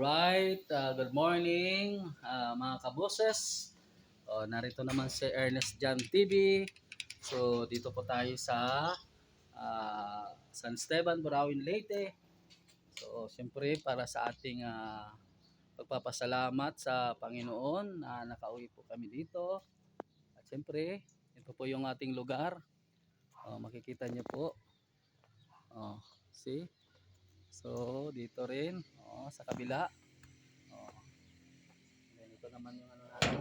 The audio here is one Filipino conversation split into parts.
Alright, good morning mga kaboses. Narito naman si Ernest Jan TV. So dito po tayo sa San Esteban, Burawin, Leyte. So siyempre para sa ating pagpapasalamat sa Panginoon na nakauwi po kami dito. At siyempre, ito po yung ating lugar. Makikita niyo po. See? So dito rin, sa kabila. Then ito naman yung ano natin.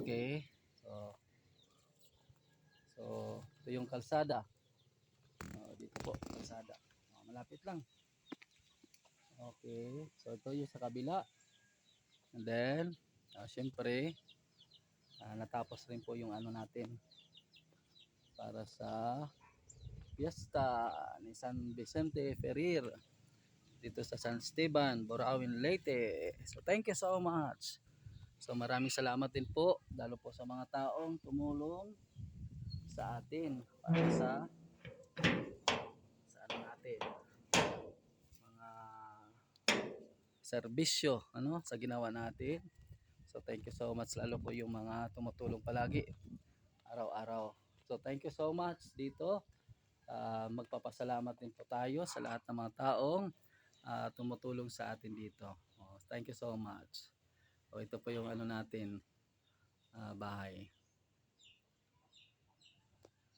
Okay. So ito yung kalsada. Dito po, kalsada. Malapit lang. Okay. So ito yung sa kabila. And then, syempre, natapos rin po yung ano natin para sa Fiesta ni San Vicente Ferrer dito sa San Esteban, Burawin, Leyte. So thank you so much. So maraming salamat din po lalo po sa mga taong tumulong sa atin para sa ano natin, mga serbisyo sa ginawa natin. So thank you so much lalo po yung mga tumutulong palagi araw-araw. So thank you so much dito. Magpapasalamat din po tayo sa lahat ng mga taong tumutulong sa atin dito. Thank you so much. Ito po yung ano natin, bahay.